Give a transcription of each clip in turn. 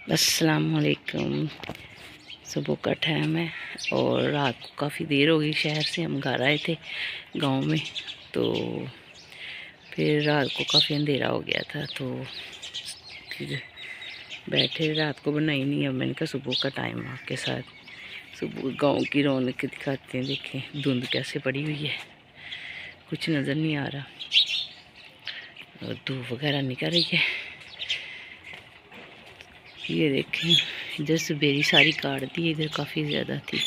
अस्सलाम वालेकुम। सुबह का टाइम है और रात को काफ़ी देर हो गई। शहर से हम घर आए थे गांव में, तो फिर रात को काफ़ी अंधेरा हो गया था, तो फिर बैठे, रात को बनाई नहीं। अब मैंने कहा सुबह का टाइम आपके साथ सुबह गांव की रौनक दिखाते हैं। देखें धुंध कैसे पड़ी हुई है, कुछ नज़र नहीं आ रहा और धूप वगैरह निकल रही है। ये देखें, इधर से बेरी सारी काट दी, इधर काफ़ी ज़्यादा थी,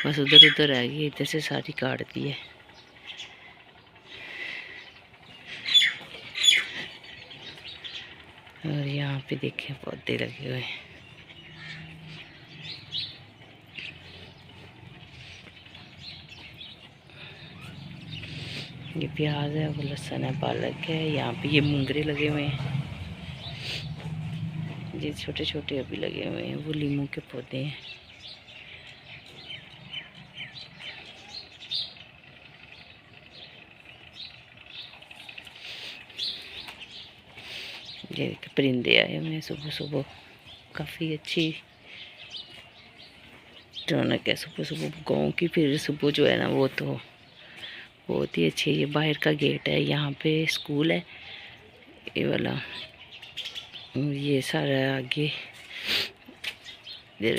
बस उधर उधर रह गई, इधर से सारी काट दी है। और यहाँ पे देखें पौधे लगे हुए हैं। ये प्याज है, वो लहसुन है, पालक है। यहाँ पे ये मूंगरे लगे हुए हैं, ये छोटे छोटे अभी लगे हुए हैं। वो लीमू के पौधे हैं। ये परिंदे आए हुए हैं सुबह सुबह, काफ़ी अच्छी रौनक है सुबह सुबह गाँव की। फिर सुबह जो है ना, वो तो बहुत ही अच्छी है। ये बाहर का गेट है, यहाँ पे स्कूल है ये वाला। ये सारा आगे इधर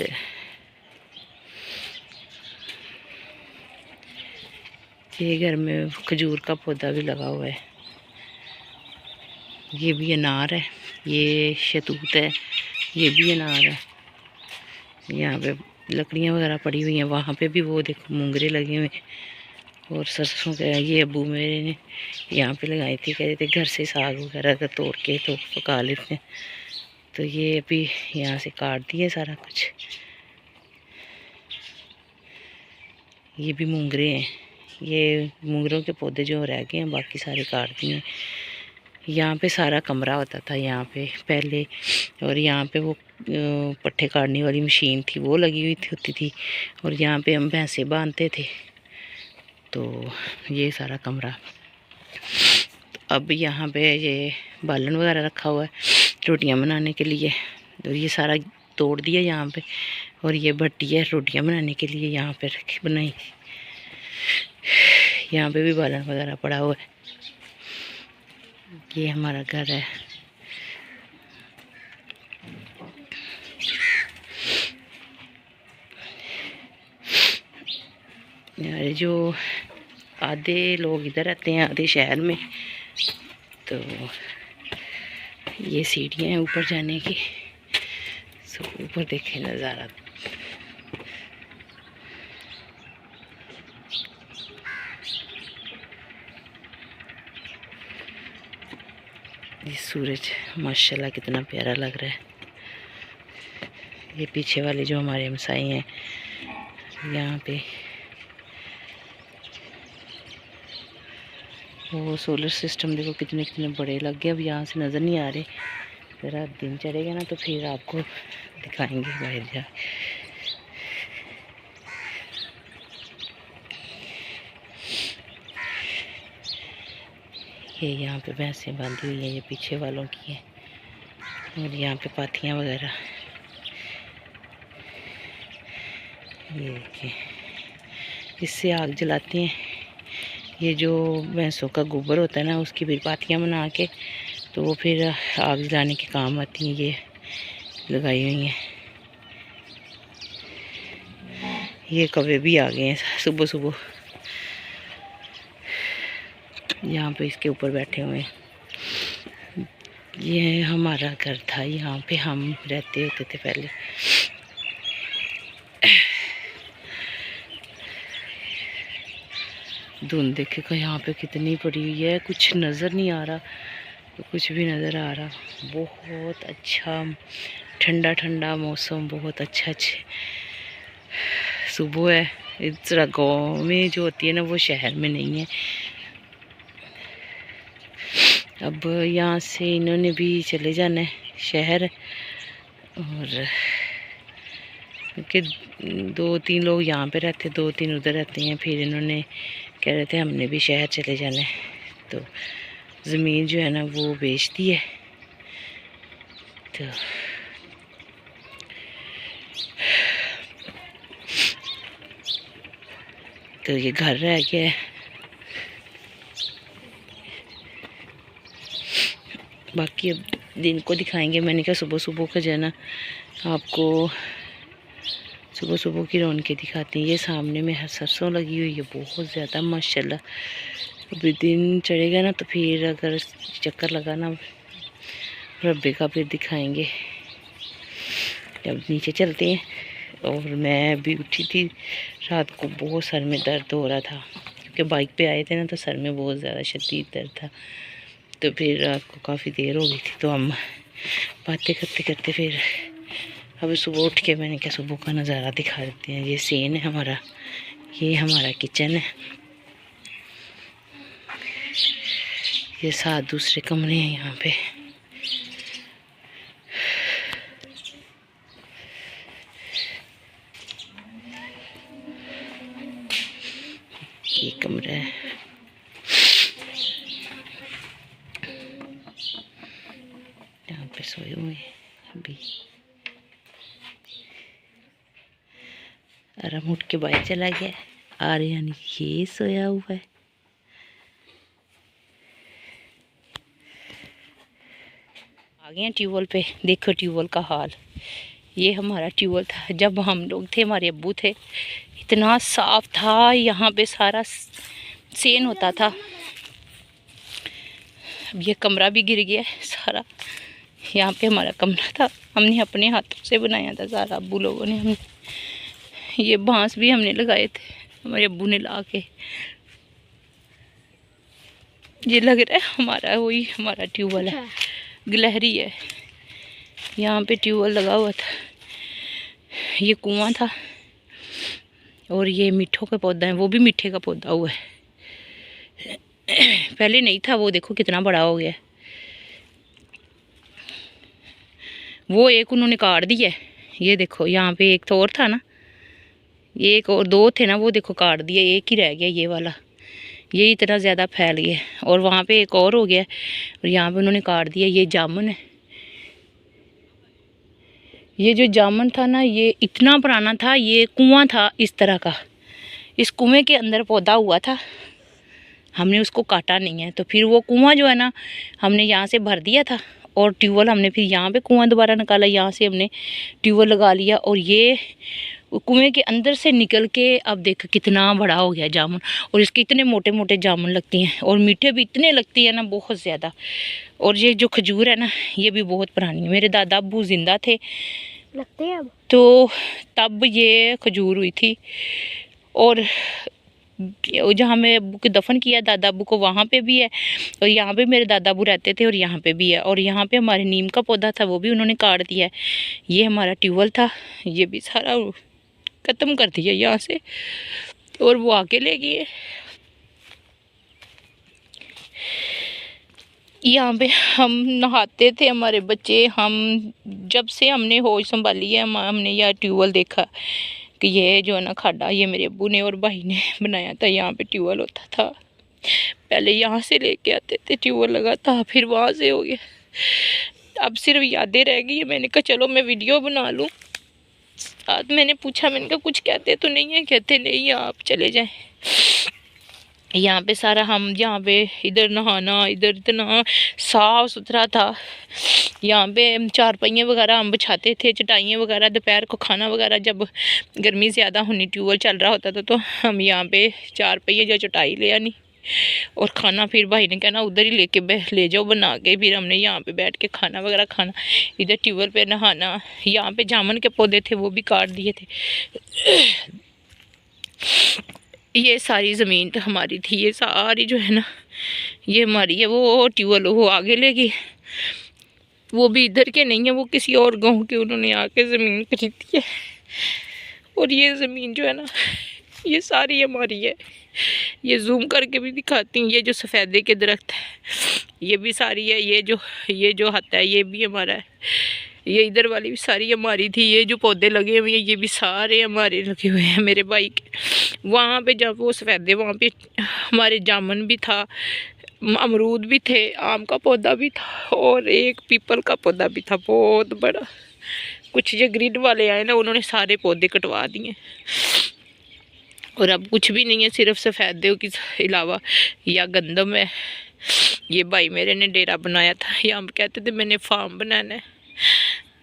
ये घर में खजूर का पौधा भी लगा हुआ है। ये भी अनार है, ये शतूत है, ये भी अनार है। यहाँ पे लकड़ियाँ वगैरह पड़ी हुई हैं। वहाँ पे भी वो देखो मूंगरे लगे हुए हैं। और सरसों के ये अबू मेरे ने यहाँ पे लगाई थी, कह रहे थे घर से साग वगैरह का तोड़ के तो पका लेते हैं। तो ये अभी यहाँ से काट दिए सारा कुछ। ये भी मूंगरे हैं, ये मूंगरों के पौधे जो रह गए हैं, बाकी सारे काट दिए। यहाँ पे सारा कमरा होता था यहाँ पे पहले, और यहाँ पे वो पट्ठे काटने वाली मशीन थी, वो लगी हुई होती थी। और यहाँ पे हम भैंसे बांधते थे। तो ये सारा कमरा, तो अब यहाँ पे ये बालन वगैरह रखा हुआ है रोटियाँ बनाने के लिए। तो ये सारा तोड़ दिया यहाँ पे, और ये भट्टी है रोटियाँ बनाने के लिए, यहाँ पे रखी बनाई। यहाँ पे भी बालन वगैरह पड़ा हुआ है। ये हमारा घर है। यार जो आधे लोग इधर रहते हैं, आधे शहर में। तो ये सीढ़ियाँ हैं ऊपर जाने की। सब ऊपर देखे नज़ारा। ये सूरज माशाल्लाह कितना प्यारा लग रहा है। ये पीछे वाले जो हमारे हमसाए हैं, यहाँ पे वो सोलर सिस्टम देखो कितने कितने बड़े लग गए। अब यहाँ से नज़र नहीं आ रहे, ज़रा दिन चढ़ेगा ना तो फिर आपको दिखाएंगे बाहर जा। ये यहाँ पे भैंसें बांधी हुई हैं, ये पीछे वालों की है। और यहाँ पे पाथियाँ वगैरह, ये देखिए इससे आग जलाते हैं। ये जो भैंसों का गोबर होता है ना, उसकी फिर पाथियाँ बना के तो वो फिर आग जलाने के काम आती हैं। ये लगाई हुई हैं। ये कौवे भी आ गए हैं सुबह सुबह, यहाँ पे इसके ऊपर बैठे हुए हैं। ये हमारा घर था, यहाँ पे हम रहते होते थे पहले। धुंध देखेगा यहाँ पे कितनी पड़ी हुई है, कुछ नज़र नहीं आ रहा, कुछ भी नज़र आ रहा। बहुत अच्छा ठंडा ठंडा मौसम, बहुत अच्छा सुबह है। इस तरह गाँव में जो होती है ना, वो शहर में नहीं है। अब यहाँ से इन्होंने भी चले जाना है शहर, और क्योंकि 2-3 लोग यहाँ पे रहते, 2-3 उधर रहते हैं। फिर इन्होंने कह रहे थे हमने भी शहर चले जाना है, तो ज़मीन जो है ना वो बेच दी है। तो एक ये घर रह गया है। बाकी अब दिन को दिखाएंगे। मैंने कहा सुबह सुबह का जो है ना आपको सुबह सुबह की रौनकें दिखाती हैं। ये सामने में सरसों लगी हुई है बहुत ज़्यादा माशाल्लाह। अभी दिन चढ़ेगा ना तो फिर अगर चक्कर लगाना रब्बे का फिर दिखाएंगे। अब नीचे चलते हैं। और मैं अभी उठी थी, रात को बहुत सर में दर्द हो रहा था क्योंकि बाइक पे आए थे ना तो सर में बहुत ज़्यादा शदीद दर्द था। तो फिर रात को काफ़ी देर हो गई थी तो हम बातें करते करते फिर अभी सुबह उठ के मैंने क्या सुबह का नज़ारा दिखा देते हैं। ये सीन है हमारा, ये हमारा किचन है, ये 7 दूसरे कमरे हैं यहाँ पे। ये कमरा है, यहाँ पे सोए हुए अभी। आराम उठ के बाहर चला गया। आर्यन ये सोया हुआ है। आ गए हैं ट्यूबवेल पे। देखो ट्यूबवेल का हाल। ये हमारा ट्यूबवेल था जब हम लोग थे, हमारे अब्बू थे। इतना साफ था, यहाँ पे सारा सेन होता था। अब ये कमरा भी गिर गया है सारा। यहाँ पे हमारा कमरा था, हमने अपने हाथों से बनाया था सारा। अब्बू लोगों ने, हमने ये बांस भी हमने लगाए थे, हमारे अब्बू ने ला के। ये लग रहा है हमारा वही हमारा ट्यूबवेल है, गिलहरी है। यहाँ पे ट्यूबवेल लगा हुआ था, ये कुआं था। और ये मिठों का पौधा है, वो भी मीठे का पौधा हुआ है। पहले नहीं था, वो देखो कितना बड़ा हो गया। वो एक उन्होंने काट दिया है। ये देखो यहाँ पे एक तो और था ना, ये एक और 2 थे ना, वो देखो काट दिया, एक ही रह गया ये वाला। ये इतना ज़्यादा फैल गया और वहाँ पे एक और हो गया और यहाँ पे उन्होंने काट दिया। ये जामुन है, ये जो जामुन था ना ये इतना पुराना था। ये कुआं था इस तरह का, इस कुएं के अंदर पौधा हुआ था। हमने उसको काटा नहीं है, तो फिर वो कुआं जो है ना हमने यहाँ से भर दिया था और ट्यूबवेल हमने फिर यहाँ पे कुआं दोबारा निकाला, यहाँ से हमने ट्यूबवेल लगा लिया। और ये कुएं के अंदर से निकल के अब देख कितना बड़ा हो गया जामुन। और इसके इतने मोटे मोटे जामुन लगती हैं और मीठे भी इतने लगती है ना, बहुत ज़्यादा। और ये जो खजूर है ना ये भी बहुत पुरानी है। मेरे दादा अब्बू जिंदा थे लगते हैं अब, तो तब ये खजूर हुई थी। और जहाँ मैं अब्बू को दफन किया दादा अब्बू को, वहाँ पे भी है। और यहाँ पे मेरे दादा अब्बू रहते थे और यहाँ पे भी है। और यहाँ पे हमारे नीम का पौधा था, वो भी उन्होंने काट दिया है। ये हमारा ट्यूबवेल था, ये भी सारा ख़त्म कर दिया यहाँ से, और वो आके ले गए। यहाँ पे हम नहाते थे हमारे बच्चे। हम जब से हमने होश संभाली है हमने यह ट्यूबवेल देखा कि ये जो है ना खाड़ा, ये मेरे अब्बू ने और भाई ने बनाया था। यहाँ पे ट्यूबवेल होता था, पहले यहाँ से लेके आते थे, ट्यूबवेल लगा था, फिर वहाँ से हो गया। अब सिर्फ यादें रह गई है। मैंने कहा चलो मैं वीडियो बना लूँ। आज मैंने पूछा, मैंने कहा कुछ कहते तो नहीं है? कहते नहीं, आप चले जाएं। यहाँ पे सारा हम यहाँ पे इधर नहाना, इधर इतना साफ सुथरा था। यहाँ पे 4 पहिए वगैरह हम बिछाते थे, चटाइयाँ वगैरह। दोपहर को खाना वगैरह जब गर्मी ज़्यादा होनी, ट्यूबवेल चल रहा होता था, तो हम यहाँ पे 4 पहिए जो चटाई ले आनी और खाना फिर भाई ने कहना उधर ही लेके ले जाओ बना के। फिर हमने यहाँ पे बैठ के खाना वगैरह खाना, इधर ट्यूबवेल पे नहाना। यहाँ पे जामुन के पौधे थे, वो भी काट दिए थे। ये सारी ज़मीन तो हमारी थी, ये सारी जो है ना ये हमारी है। वो ट्यूबवेल वो आगे ले गई, वो भी इधर के नहीं है, वो किसी और गांव के उन्होंने आके ज़मीन खरीदी है। और ये ज़मीन जो है ना ये सारी हमारी है। ये जूम करके भी दिखाती हूँ। ये जो सफ़ेदे के दरख्त है ये भी सारी है। ये जो हत्थ है ये भी हमारा है। ये इधर वाली भी सारी हमारी थी। ये जो पौधे लगे हुए हैं ये भी सारे हमारे लगे हुए हैं, मेरे भाई के। वहाँ पे जब वो सफ़ेदे, वहाँ पे हमारे जामुन भी था, अमरूद भी थे, आम का पौधा भी था और एक पीपल का पौधा भी था बहुत बड़ा। कुछ जो ग्रिड वाले आए ना उन्होंने सारे पौधे कटवा दिए। और अब कुछ भी नहीं है, सिर्फ सफ़ेदों के अलावा या गंदम है। ये भाई मेरे ने डेरा बनाया था, यहाँ पे कहते थे मैंने फार्म बनाना है,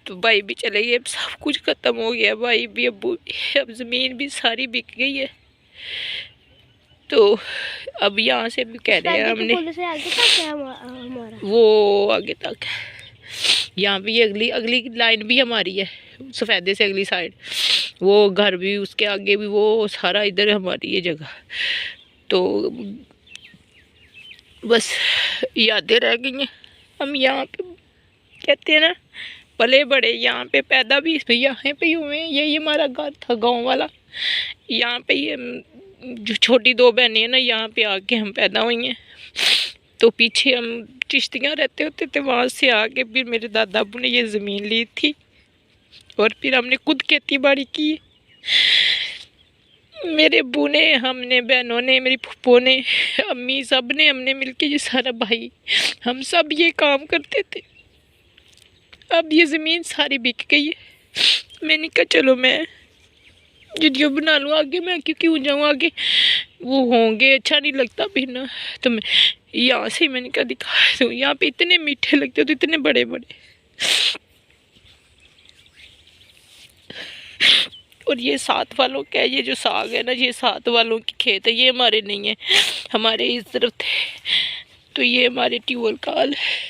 तो भाई भी चले गए, सब कुछ ख़त्म हो गया, भाई भी, अब्बू भी, अब ज़मीन भी सारी बिक गई है। तो अब यहाँ से भी कह रहे हैं हमने से आगे तक है हमारा, वो आगे तक यहाँ भी अगली अगली लाइन भी हमारी है, सफ़ेदे से अगली साइड वो घर भी, उसके आगे भी, वो सारा इधर हमारी ये जगह। तो बस यादें रह गई हैं। हम यहाँ पे कहते हैं ना पले बड़े, यहाँ पे पैदा भी यहाँ पे ही हुए हैं। यही हमारा घर था गांव वाला। यहाँ पे ये जो छोटी दो बहनें हैं ना, यहाँ पे आके हम पैदा हुई हैं। तो पीछे हम चिश्तियाँ रहते होते थे, वहाँ से आके फिर मेरे दादा अब्बू ने ये ज़मीन ली थी और फिर हमने खुद खेती बाड़ी की। मेरे अब्बू ने, हमने, बहनों ने, मेरी फूफो ने, अम्मी, सब ने, हमने मिलके, ये सारा भाई, हम सब ये काम करते थे। अब ये ज़मीन सारी बिक गई है। मैंने कहा चलो मैं वीडियो बना लूँ आगे, मैं क्यों जाऊँ आगे, वो होंगे, अच्छा नहीं लगता फिर ना। तो मैं यहाँ से मैंने कहा दिखा दूँ, यहाँ पे इतने मीठे लगते हो, तो इतने बड़े बड़े। और ये साथ वालों का है, ये जो साग है ना, ये साथ वालों की खेत है, ये हमारे नहीं है, हमारे इस तरफ थे। तो ये हमारे ट्यूबवेल का हाल है।